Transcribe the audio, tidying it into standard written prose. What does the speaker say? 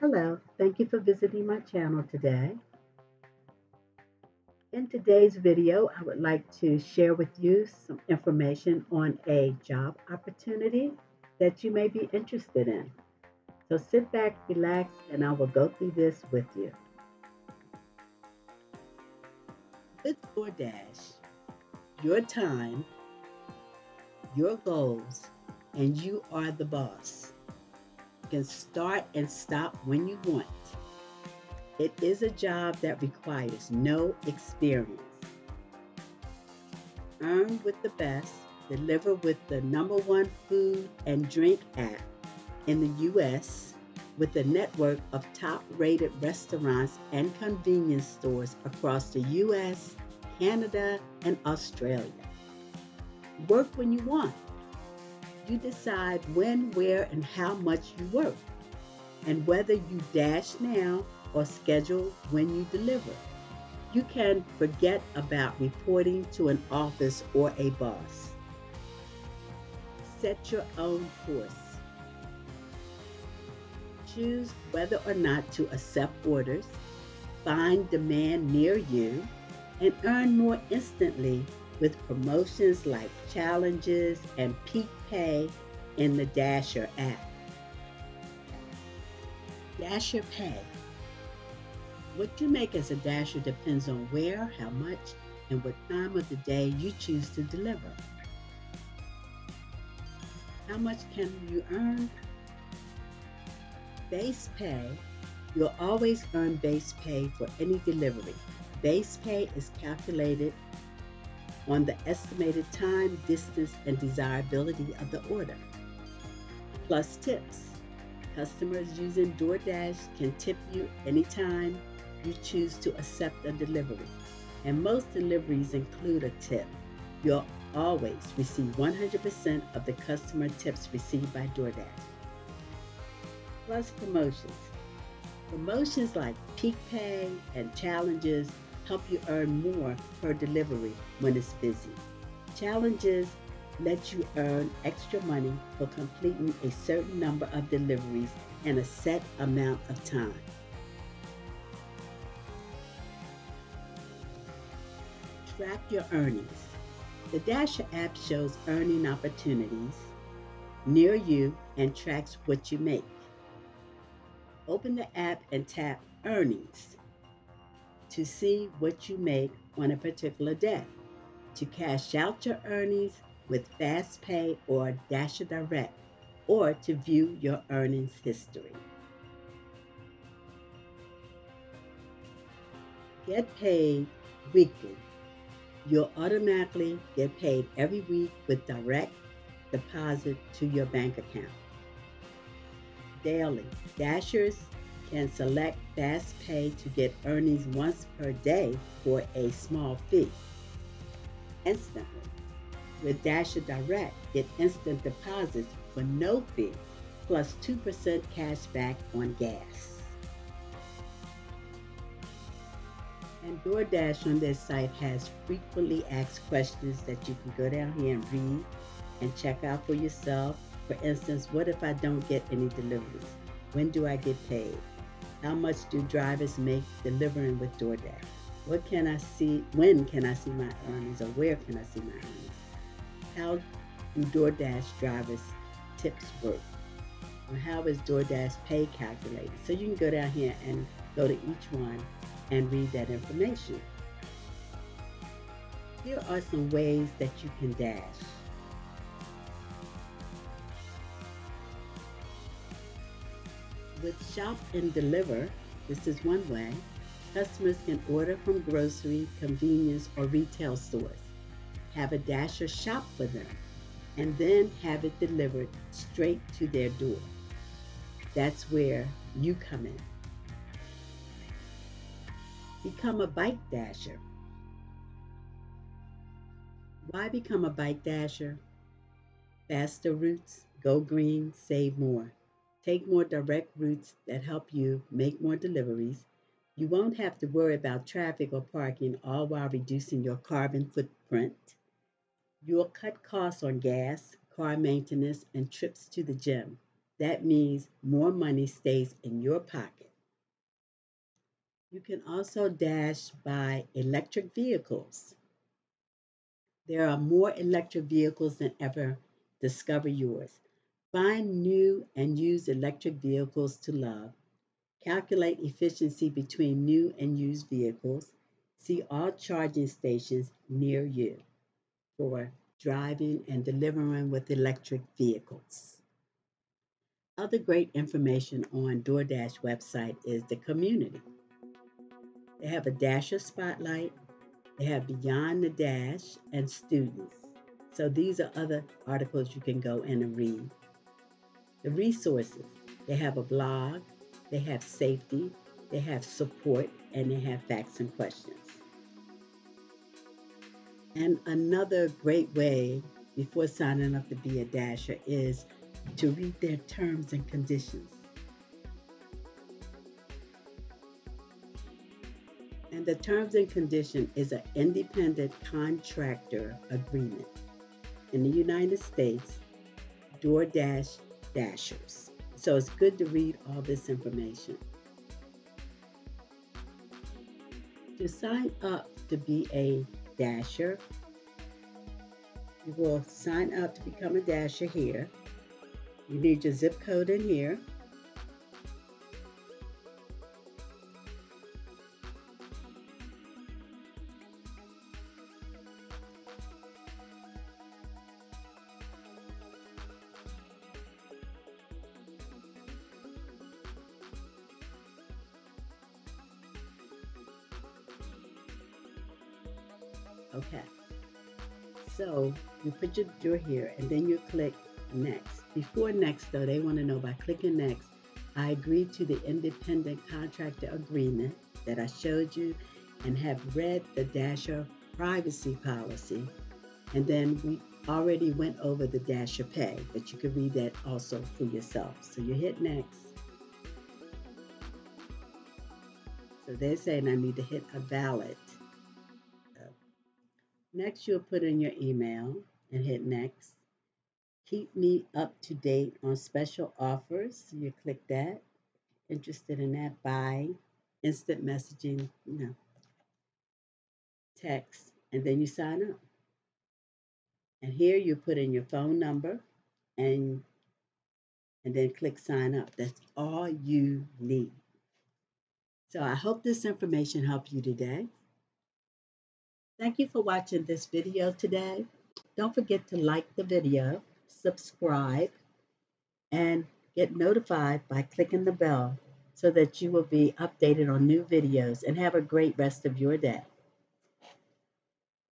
Hello, thank you for visiting my channel today. In today's video, I would like to share with you some information on a job opportunity that you may be interested in. So sit back, relax, and I will go through this with you. With DoorDash, your time, your goals, and you are the boss. You can start and stop when you want. It is a job that requires no experience. Earn with the best, deliver with the #1 food and drink app in the US with a network of top rated restaurants and convenience stores across the US, Canada, and Australia. Work when you want. You decide when, where, and how much you work, and whether you dash now or schedule when you deliver. You can forget about reporting to an office or a boss. Set your own course. Choose whether or not to accept orders, find demand near you, and earn more instantly with promotions like challenges and peak pay in the Dasher app. Dasher pay. What you make as a dasher depends on where, how much, and what time of the day you choose to deliver. How much can you earn? Base pay. You'll always earn base pay for any delivery. Base pay is calculated on the estimated time, distance, and desirability of the order, plus tips. Customers using DoorDash can tip you anytime you choose to accept a delivery, and most deliveries include a tip. You'll always receive 100% of the customer tips received by DoorDash. Plus promotions. Promotions like peak pay and challenges help you earn more per delivery when it's busy. Challenges let you earn extra money for completing a certain number of deliveries in a set amount of time. Track your earnings. The Dasher app shows earning opportunities near you and tracks what you make. Open the app and tap Earnings to see what you make on a particular day. To cash out your earnings with Fast Pay or Dasher Direct, or to view your earnings history. Get paid weekly. You'll automatically get paid every week with direct deposit to your bank account. Daily. Dashers can select Fast Pay to get earnings once per day for a small fee. Instantly. With Dasher Direct, get instant deposits for no fee, plus 2% cash back on gas. And DoorDash on their site has frequently asked questions that you can go down here and read and check out for yourself. For instance, what if I don't get any deliveries? When do I get paid? How much do drivers make delivering with DoorDash? What can I see? When can I see my earnings, or where can I see my earnings? How do DoorDash drivers' tips work? Or how is DoorDash pay calculated? So you can go down here and go to each one and read that information. Here are some ways that you can dash. With Shop and Deliver, this is one way. Customers can order from grocery, convenience, or retail stores. Have a dasher shop for them, and then have it delivered straight to their door. That's where you come in. Become a bike dasher. Why become a bike dasher? Faster routes, go green, save more. Take more direct routes that help you make more deliveries. You won't have to worry about traffic or parking, all while reducing your carbon footprint. You'll cut costs on gas, car maintenance, and trips to the gym. That means more money stays in your pocket. You can also dash by electric vehicles. There are more electric vehicles than ever. Discover yours. Find new and used electric vehicles to love. Calculate efficiency between new and used vehicles. See all charging stations near you for driving and delivering with electric vehicles. Other great information on DoorDash website is the community. They have a Dasher spotlight, they have Beyond the Dash and students. So these are other articles you can go in and read. The resources, they have a blog, they have safety, they have support, and they have facts and questions. And another great way before signing up to be a Dasher is to read their terms and conditions. And the terms and condition is an independent contractor agreement. In the United States, DoorDash Dashers. So it's good to read all this information. To sign up to be a Dasher, you will sign up to become a Dasher here. You need your zip code in here. Okay, so you put your here and then you click next. Before next though, they want to know by clicking next, I agree to the independent contractor agreement that I showed you and have read the Dasher privacy policy. And then we already went over the Dasher pay, but you can read that also for yourself. So you hit next. So they're saying I need to hit a valid. Next, you'll put in your email and hit next. Keep me up to date on special offers. So you click that. Interested in that, buy, instant messaging, text, and then you sign up. And here you put in your phone number and then click sign up. That's all you need. So I hope this information helped you today. Thank you for watching this video today. Don't forget to like the video, subscribe, and get notified by clicking the bell so that you will be updated on new videos, and have a great rest of your day.